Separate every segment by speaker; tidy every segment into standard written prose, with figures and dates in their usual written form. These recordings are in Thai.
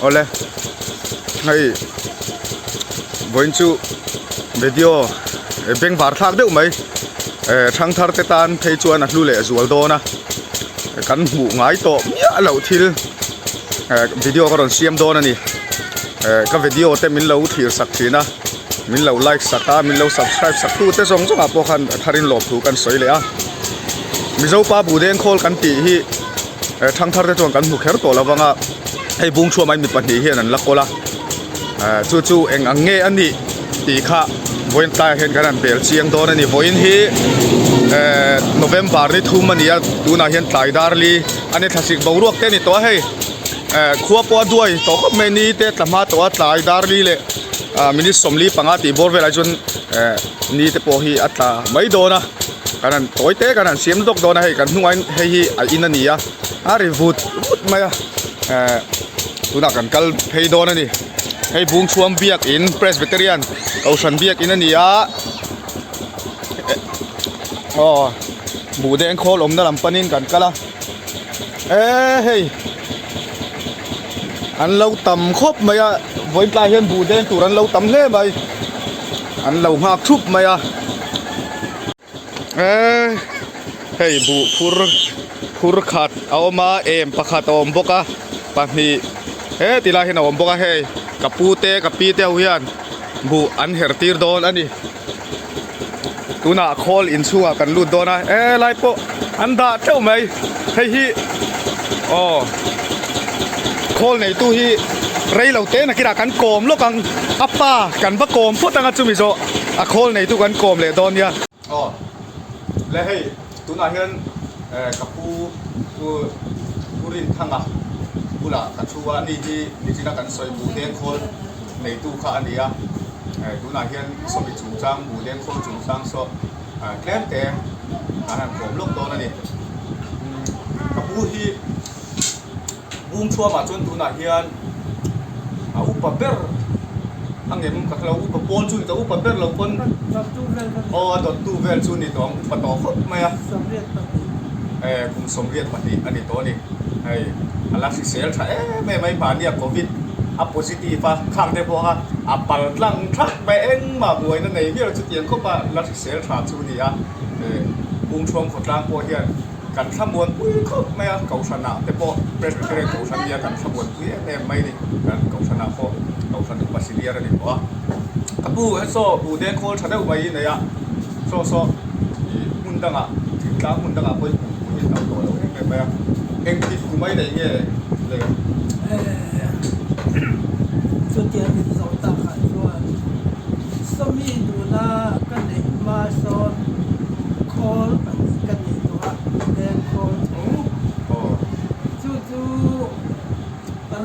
Speaker 1: ole ngai voin chu video beng var thak deuh mai thang thar te tan thei chuan a hlu le zual dona kan hmu ngai to mia lo thil video ka ron siam don ani ka video te min lo thir sak thina min lo like sata min lo subscribe sak tu te zong zong a po khan tharin lop thu kan soi le a mizo pa bu den khol kan ti hi thang thar te chuan kan hmu kher to lawanga hei bung chua mai mi pahnih hian an lakola chu eng ange ani ti kha voin tai hen kan an bel chiang don ani voin hi November ni thum ania tuna hian tlai dar li ani thasik boruak te ni to hei khuwa po duai to khop me ni te tlama to tlai dar li le mini somli panga ti bor vela chun ni te po hi atla mai dona kanan toy te kanan siam dok dona hei kan hnuai hei hi a in ania a revut maya tuna kan kal phei dona ni hei bung chuam biak in Presbyterian kausan biak in ania bu den khol om na lampanin kan kala hei an lâu tầm khốp mày à với tai hiền bù đen tụi ăn lâu tầm thế mày ăn lâu ngạc chụp mày à hey bu phur khát áo ma em pakhat om boka pahni ti la hiền om boka hey kapute kapite hian bu an hertir don ani tuna call in suwa kan lut dona lai po an da teu mày hey hi call này tu hi rei lo te na kira kan kom lo kang apa kan ba kom phot anga chumi zo a call này tu kan kom le don ya le hei tu na hian kapu purin thanga pula ka chuwa ni ji ni jina kan soi bu den call nei tu kha ania tu na hian so bi chung chang bu den call chung chang so klem te kan kom lo don ani kapu hi bung chua mà chun tu na hian upa ber angem ka klau upa pon chun ta upa ber lo pon dot tu vel chun ni tong upa to khot maya kum somriat pati ani to ni ai ala si sel tha me mai pa ni covid a positive a khang te po ha a pal tlang thak be eng ma buai na nei mi chu tiang ko pa la si sel tha chu ni a bung chuam khot lang po hianกันขบวนปุ้ยเขาไม่เกาชนะแต่พอเป็นเรื่องเกาชนะกันขบวนปุ้ยแต่ไม่ดิกันเกาชนะพอเกาชนะปัสสิเรียอะไรนี่วะกับปูให้โซ่ปูเดนโคชนะเอาไว้เนี่ยโซ่หุ่นดังอ่ะถึงกลางหุ่นดังอ่ะปุ้ยปุ้ยเอาตัวแล้วเองไปเองที่กูไม่ได้เงี้ยเลย
Speaker 2: สุดท้ายเป็นสองตาขาดว่าสมีดูน่ากันเองมาสอนคอลกันเองตัวแดงคอลจู่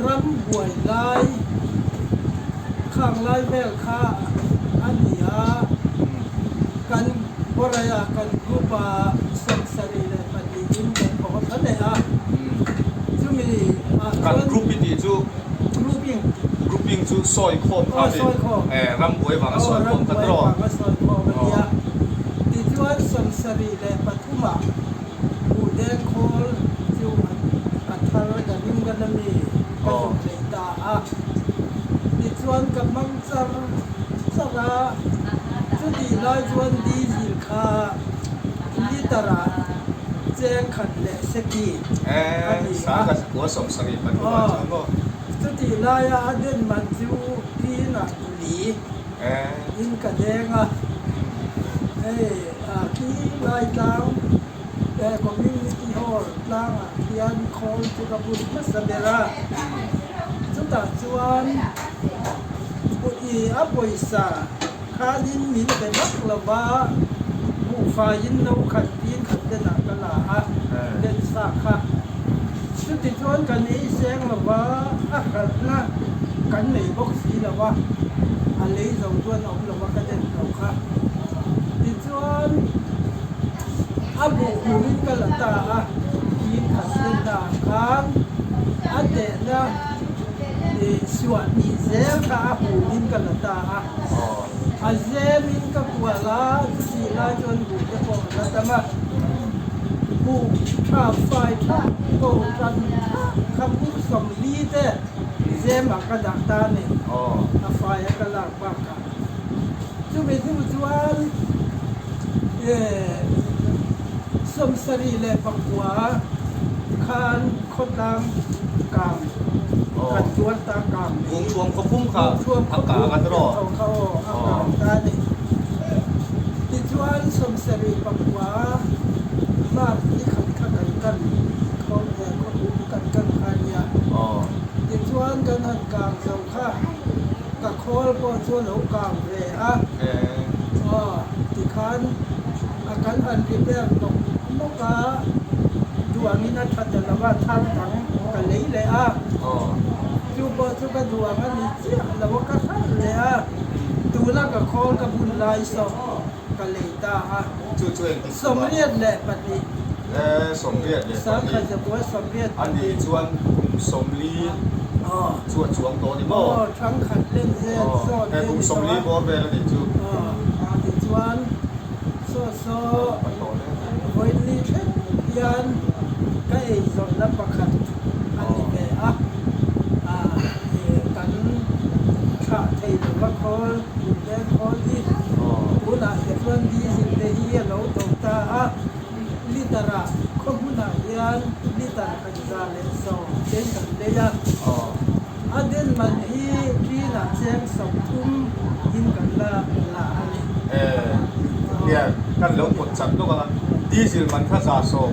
Speaker 2: รำบวยไล่ข้างไล่แววข้าอันนี้กันบริยากันกูปะสังสรรค์เลยปฏิทินกันของท่านเลยจู่มี
Speaker 1: กันกรุ๊ปดีจู่grouping chu soi khom kha ni ram boi wang soi khom ka tro
Speaker 2: ti chuan sam sari le pathuma u de khol chu athar ga nim ga nami ka le ta ti chuan ka mang char sara chu ti lai chuan di zil kha ni tara cheng khat le seki
Speaker 1: sa ga ko som sari pathuma chango
Speaker 2: สุดที่ลายอาเดนมันจูพี่น่ะหลีอินกระเดงพี่ลายกลางแต่คอมมิวนิตี้ฮอลล์กลางเทียนคอนจุกบุญมัสเดราจุดตัดชวนปุยปุยสาคาลินมินเป็นนักละบ้าผู้ฝ่ายยินเราขัดปีนขัดเดนักละเดนสาค่ะสุดที่ชวนกันนี้เสียงละว่ากันนะกันในบ็อกซี่ละว่าอะไรเราชวนเอาละว่ากันเด่นเราค่ะที่ชวนอาบุหูริกันละตายินขัดเส้นตาคันอันเด่นนะส่วนนี้เสียงค่ะหูริกันละตาอาเซมินกับกัวลาสีลาจนบุจะพอละแต่มาผู้ชาไฟท่าโตกันคำพูดสมลีเต้ เซมากระดักตาเนี่ย
Speaker 1: อ๋อ
Speaker 2: อาไฟกระลากบ้างกันจุดที่มันชวนสมสรีเลยปักหัวคานคนตามกามกันชวนตากาม
Speaker 1: วงช่วงก็พุ่มค่ะอากาศกันตลอด
Speaker 2: เขาอากาศตาเนี่ยที่ชวนสมสรีปักหัวมาที่ขัดกันเขาเขาดูกันพายา
Speaker 1: อ๋อ
Speaker 2: ที่ชวนกันหันกลางสองข้างกับโคลก็ชวนหัวกลางเลยฮะที่คันอาการอันที่เรียกตกนกกาดวงนี้นัดพัฒนาว่าทางถังกันเลยอ่ะ
Speaker 1: อ๋อ
Speaker 2: จูบจูบดวงอันนี้เจ้าแล้วว่าก็ทันเลยอ่ะดูแล้วก็โคลกับบุญลายสองกันเลยตาอ่ะ
Speaker 1: ช่วยติด
Speaker 2: สมเรียนแหละปฏิ
Speaker 1: สมเรียดเลย
Speaker 2: สามขันจะบอกสมเรียน
Speaker 1: อันนี้ชวนสมลี
Speaker 2: อ๋อ
Speaker 1: ชวนช่วงตัวนี่
Speaker 2: โอ้
Speaker 1: บ่
Speaker 2: ทั้งขันเล่นเส้นโซ่
Speaker 1: แต่ผมสมลีบอลเวลานี่จู
Speaker 2: ติดชวนโซ่โซ่
Speaker 1: ปันโตเลย
Speaker 2: ไว้ลีเทนยันก็ไอ้สมรับประคันอันนี้เป็นกันข้าไทยหรือว่าคนเล่นคนที่
Speaker 1: อ๋อ
Speaker 2: ผู้น่าจะเพื่อนดีสิ่งเดียเราตกตาลิตระคนผู้น่ายันลิตระกันจาเลสองเช่นกันเลย
Speaker 1: อ๋อ
Speaker 2: อันเดนมันที่น่าเชียงสมทุ่มยินกันละอันนี้
Speaker 1: เนี่ยกันแล้วกดจับตัวกันดีสิมันข้าจะส่ง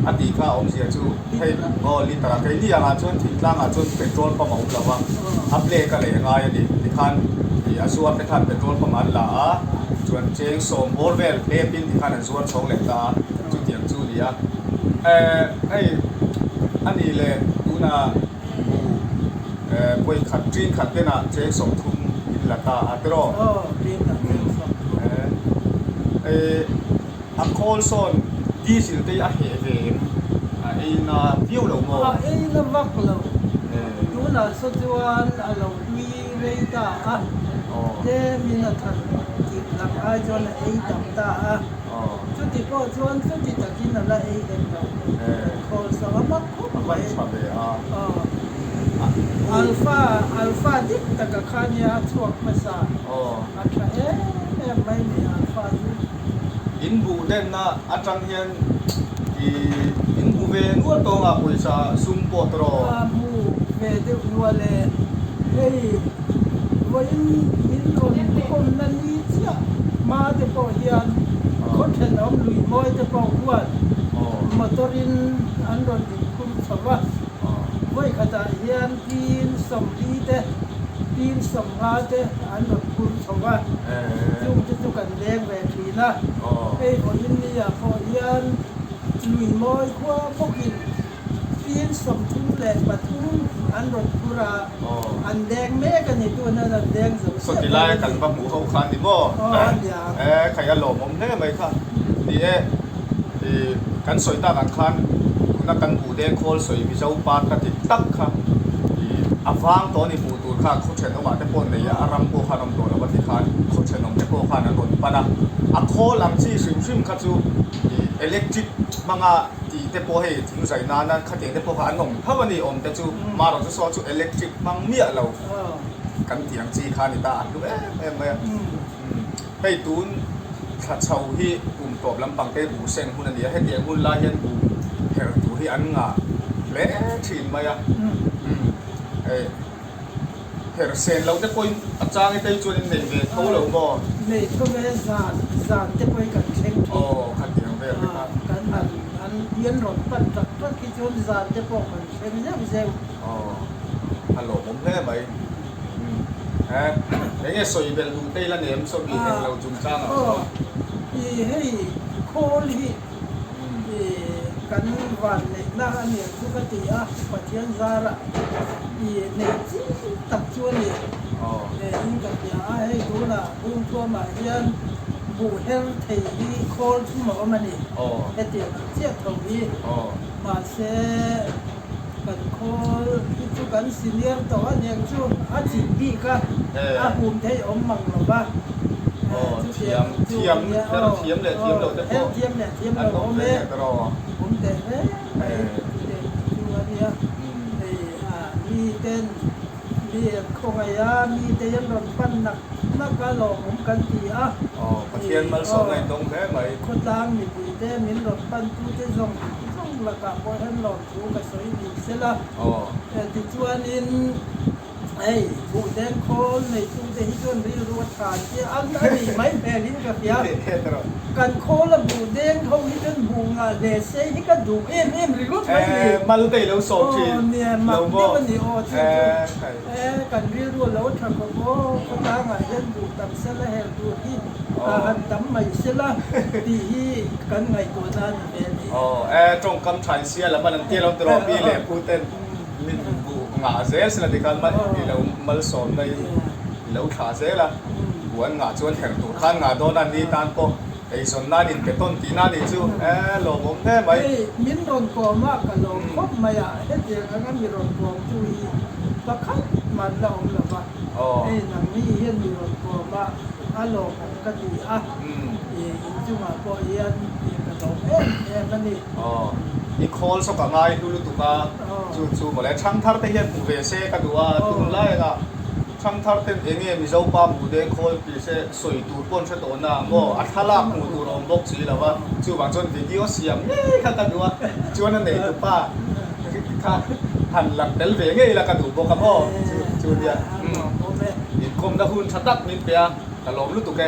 Speaker 1: อดีตข้าอมเสียจูให้ก็ลิตระใครนี่ยังอาจจะทิ้งตั้งอาจจะเป็นโจรประมาณละว่าอัพเลกันเลยง่ายดีที่ขันที่อาส่วนที่ขันเป็นโจรประมาณละจวนเจงส่งโอเวลเอพินที่ขันส่วนสองเหล็กตาจุดเดียงจูเดียไออันนี้เลยดูนะไปขัดจีนขัดเต้นเจงส่งทุ่มอินละตาอัตโร
Speaker 2: ดีนะเชียงสม
Speaker 1: อังโคลโซนดีสิลเตียเฮเวนน่าวิวเราโม่
Speaker 2: น้ำวักเราดูน่ะสุดวันเรามีเรื่องตาเดมินาทันที่หลังอาจจะตับตาจุดที่ก็ชวนจุดที่ตะกินอะไรเองเราโคลสมักคุ้มไปอัลฟาดิบตะกะขานยาช่วงภาษาอัตราไม่มีอัลฟาดิบ
Speaker 1: อินบูเดนน่ะอาจารย์เฮียนอินบูเวนวัวตัวงาปุยซาซุมโปตรอ
Speaker 2: มูเวเดนัวเลเฮ้ยวันนี้คนนั้นนี่เจ้ามาเดปอเฮียนคนเห็นอมลุยมอยเดปอขวดมาตรินอันโดนคุณสวัสดิ์ไว้ขณะเฮียนปีนสมดีเดปีนสมหาเดอันโดนคุณสวัสดิ์จุ่มจุ่กันแดงแหวนทีนะไอ้คนนี้อ่ะพอเฮียนลุยมอยขวดพวกกินปีนสมทุ่งแหลกปะทุ่งอันโดนกุราอันแดงแม่กันในตัวนั้นแดง
Speaker 1: สติลายกันบะหมูเขาคันดิบ่ใครอารมณ์ผมแน่ไหมครับดีกันสวยตากันคันนักกันบูเดนโคลสวยพิจารณาปาติตักครับอาฟังตัวนี้บูตูข้าเขาเชิญออกมาแต่ปนเลยอารัมโกขานมตัวแล้ววันที่คันเขาเชิญออกแต่โกขานนนปะนะอาโคลังซีซิมคัดจูอิเล็กทริกมังอาที่แต่พอให้ถึงใส่นานนั้นขัดเองแต่พอขานมถ้าวันนี้อมแต่จูมาเราจะสอนจูอิเล็กทริกมังเมียเรากันเถียงจีขานิตาดูให้ตูนขัดเชาที่กลุ่มตบลำปังเตบูเซนหุ่นนี้ให้เตียงหุ่นลายยันบูเฮรตูที่อันงาเละถิ่นมาอ่ะเฮรเซนเราจะคุยอาจารย์ให้จวนในเวทเขาเราบ่
Speaker 2: ในก็ไม่ซานจะไปกันเช็ง
Speaker 1: โอ้ขัดเถียงแบบนี้ครับ
Speaker 2: กันอันเย็นรถปั่นตักก็คิดว่าซานจะพอกันเช็งยังเซล
Speaker 1: อ๋อฮัลโหลผมแน่ไหมอย่างเงี้ยสวยเป็นดูเต้ละเนี่ยมันสมีให้เราจุ่มจ้างอ่ะ
Speaker 2: ให้โคลีกันวันในหน้าเนี่ยทุกทีปัจจัยซาระในที่ตัดชวนเนี่ยยิ่งกันเนี่ยให้ดูนะบุ้งตัวมาเรียนบูเฮลเทีโคลที่หมอมันนี่เอเดียเจียตรงนี้มาเสกันโคที่ทุกันซีเนียร์ตัวเนี่ยช่วงอาทิตย์นี้ก็ภูมิไทยอมมังหรือว่า
Speaker 1: เทียมเลยเราจะพอ
Speaker 2: เทียมเราแม่ผมแต่เด็กตัวเนี้ยมีเต้น มีคงไอ้ยามีแต่ยังรถปั้นหนักนักการหลอกผมกันทีอ่ะ
Speaker 1: อ๋อประเทียนมันส่งในตรงแท้ไหม
Speaker 2: คนตามมีปุยแต่มินรถปั้นกูจะส่งละกะพอท่านหลอกกูก็สวยดีเสียละ
Speaker 1: อ๋อ
Speaker 2: แต่ที่ชวนอินไอ้ผู้แดงโคนในตู้เตหิจนรีรัวขาดเจ้าอันนี้ไม่แพ้ลิ้นกับเปีย
Speaker 1: เฮ็ดตลอด
Speaker 2: กันโคละบูเด้งเขาฮิจนบูงาเดเซฮิก็ดูเอ็มริรุตไปเลย
Speaker 1: มาลุเตแล้วส่งที
Speaker 2: เนี่ยมาที่วันนี้โอ้ช่วย
Speaker 1: ใช่
Speaker 2: กันริรัวแล้วทำก็โอ้ก็ตางาเห็นดูตับเสละเห็นดูที่หันดำไม่เสละดีกันไงตัวนั้นเป็น
Speaker 1: อ๋อตรงคำถ่ายเสียแล้วมันเตี้ยเราตรอปีเลยพูดเต้นมินบูงาเซสละที่กันมาที่เรามาสอนในเราขาเซละบวนงาชวนแข่งตัวข้างงาโดนอันนี้ตานโปไอ้ส่วนนั้นเป็นต้นตีนั่นนี่จู่หลงผมแน่ไหม
Speaker 2: มินโดนกอมากกันลงคบมาอ่ะเฮ็ดอย่างนั้นมีโดนกอมจุยบักคับมันลองละว่าหนังนี้เห็นมีโดนกอมากอารมณ์ก็ดีอ่ะจุมาพอเย็นกระโดดนั่นนี่
Speaker 1: อ๋ออีโคลสกัดมาดูลุตุกาจู่ๆมาแล้วช่างทัดเทียนผู้เวเซกันดูว่าตุนไล่ละช่างทัดเทียนเองมีเจ้าป้าผู้เด็กโคลปีเซสวยตูปนเชตโอนาโมอัฐลักมูตูรอมบกสีแล้วว่าจู่บางจนวิดีโอเสียงข้ากันดูว่าจู่นั่นเองตุป้าข้าหันหลังเดลเวงไงละกันดูบอกกับพ่อจู่เดียอีคมตะคุณชัดตักนิดเปียตลอมลุตุแก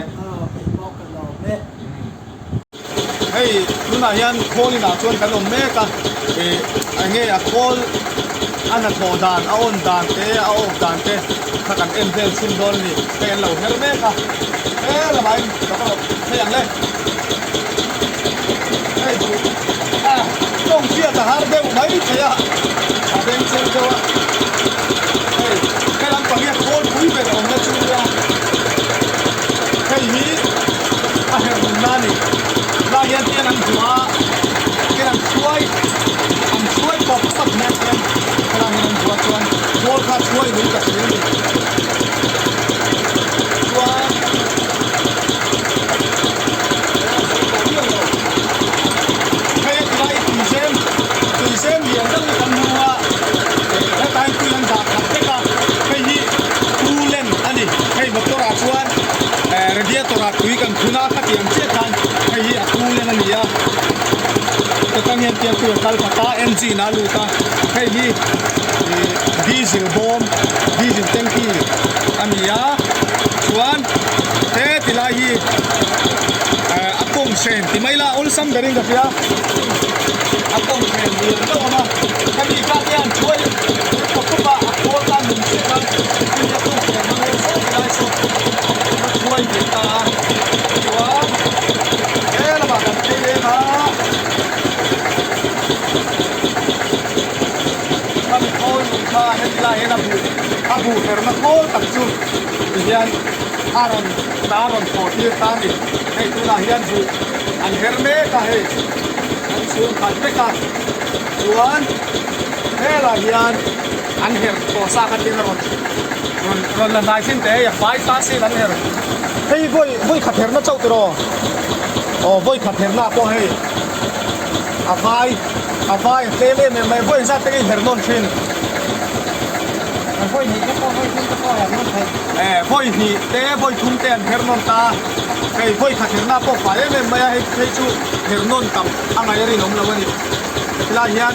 Speaker 2: เป็นบอกกันเราเนี่ย
Speaker 1: ให้ลุนายันโคลินาชวนกันลมเมกะไอ้เงี้ยโคลอันนั้นโคดานเอาอนดานเตะเอาออกดานเตะถ้ากันเอ็นเดนซิมโดนนี่เป็นเหล่าเฮลเมกะละไปแล้วก็ให้ยังเลยให้ดูต้องเชียร์ทหารเบลไม่เชียร์เบนเชียร์เจ้าให้ลำปังเนี่ยโคลคุยไปกับองค์จุลยาให้ฮีอาเฮมุนนานี่เราเย็นเตียนันหัวเตียนันช่วยปกปักแม่เตียนเราเห็นหัวชวนโคลข้าช่วยดูกับชีวิตช่วยให้ไล่ตีเส้นเหยียดตั้งแต่หัวให้ตายคุยกันจากขัดเทกันให้ยีคูเล่นอันนี้ให้บักตัวราชวนเรียกตัวราคุยกันคุณอาขัดยังเชี่ยกันให้ยีคูเล่นอันนี้ก็ต้องเห็นเตียนตัวคัลคาตาเอ็นจีนาลูตาให้ยีดีเซลบอมดีเซลแทงกี้อันนี้ชวนเทติลายีอากงเซนที่ไม่ละอุลซัมเดริงกับยาอากงเซนดีก็มาถ้ามีการเตียนช่วยปกป้องโคตรหนึ่งเสียกันที่จะต้องเสียมันเลยได้สุดช่วยดีตาชวนละบากันเตะนะถ้ามีโคลมาเห็นที่ไรเห็นอาบูเฟอร์มาโคลตักจุเฮียนอารอนโคที่ตามิให้ตุลาเฮียนจูอันเฮร์เมกะเฮอันซูนขัดเมกะชวนเฮลาเฮียนอันเฮร์โคซาคัดตินรอนละนายสินเตะอยากไฟตาสิลันเฮร์เฮ้ยบ่อยขัดเฮร์น่าเจ้าตัวโอ้บ่อยขัดเฮร์น่าพอเฮ้อาไฟเตเล่ไม่บ่อยซาเตะเฮร์นอนชินบ่อยนี่ก็บ่อยทุ่มก็อย่างนั้นบ่อยนี่เตะบ่อยทุ่มเตะเฮร์นอนตาไอ้บ่อยขัดเฮร์น่าพอไฟไม่ให้จูเฮร์นอนตับอะไรรีนอมละวันนี้ลาเฮียน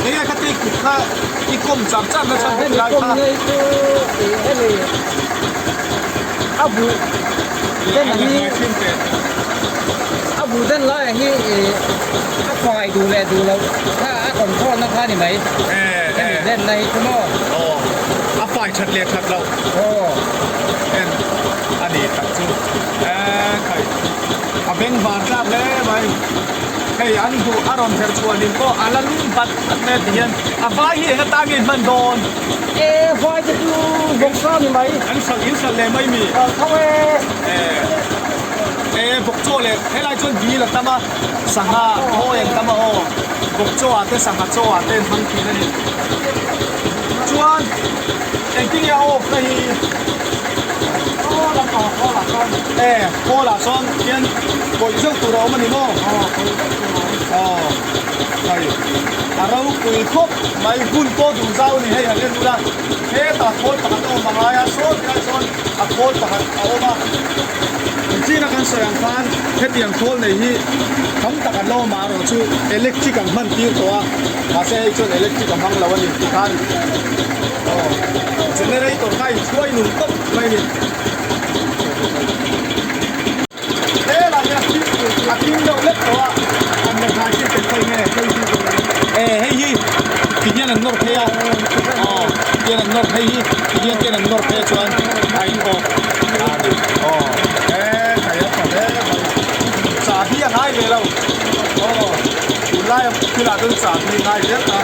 Speaker 1: นี่ไงคัตติกุกนะอีกมจับนะฉันเป็นลายค่ะ
Speaker 2: อาบูเล่นนี้อาบูเล่นแล้วอย่างนี้อาควายดูแล้วถ้าอาคอนโทรลนะคะนี่ไหมเล่นในข้างนอก
Speaker 1: โอ้อาฝ่ายชัดเลียชัดเรา
Speaker 2: โอ้
Speaker 1: เอ็นอันนี้ตัดจูใครอาเบงบาร์จับเลยไหมใครอันดูอารมณ์เธอชวนลิมก็อาลุ่มปัดอันเมติยันอาฝ่ายเหี้ยตาเงินมันโดน
Speaker 2: ควายจะดูวงซ่อนไหม
Speaker 1: อันสักอินสักเลยไม่มี
Speaker 2: เขา
Speaker 1: บกโจ้เลยให้ไล่จนดีแล้วแต่มาสังหาโอ้ยังแต่มาโอ้บกโจ้อาเต้สังหาโจ้อาเต้ทั้งทีนั่นนี่ชวนเอ็งที่ยาโอ้ไปโอ้ลำต่อโอ้ละซ้อนโอ้ละซ้อนเพียนบ่อยเชื่อตัวเรามันนี่โม่ใช่เราคุยครบไม่หุ่นโตดูเจ้านี่ให้เห็นดูละตัดโค โค้ดปะครับเอามาจีนักการแสดงฟันเฮ็ดยังโค้ดในที่ทำตะกันโลมาเราชื่ออิเล็กทริกกันมันตีตัวมาเซ่ช่วยอิเล็กทริกกันมันเราวันนี้ที่ท่านเจเนเรเตอร์ให้ช่วยหนุนต้นไม่นี่เฮ้ยเราเนี่ยอาทิตย์เราเล็กตัวอันนี้หาที่เป็นคนเนี่ยเอ้ให้ยี่ที่เนี่ยนั่นนอร์เทียอ๋อที่นั่นนอร์เทียที่เนี่ยนั่นนอร์เทียชวนไอ้โอ้อ๋อใครจะทำได้สาธิตง่ายเลยเราอ๋อคุณไล่คือเราต้องสาธิตง่ายเยอะนะ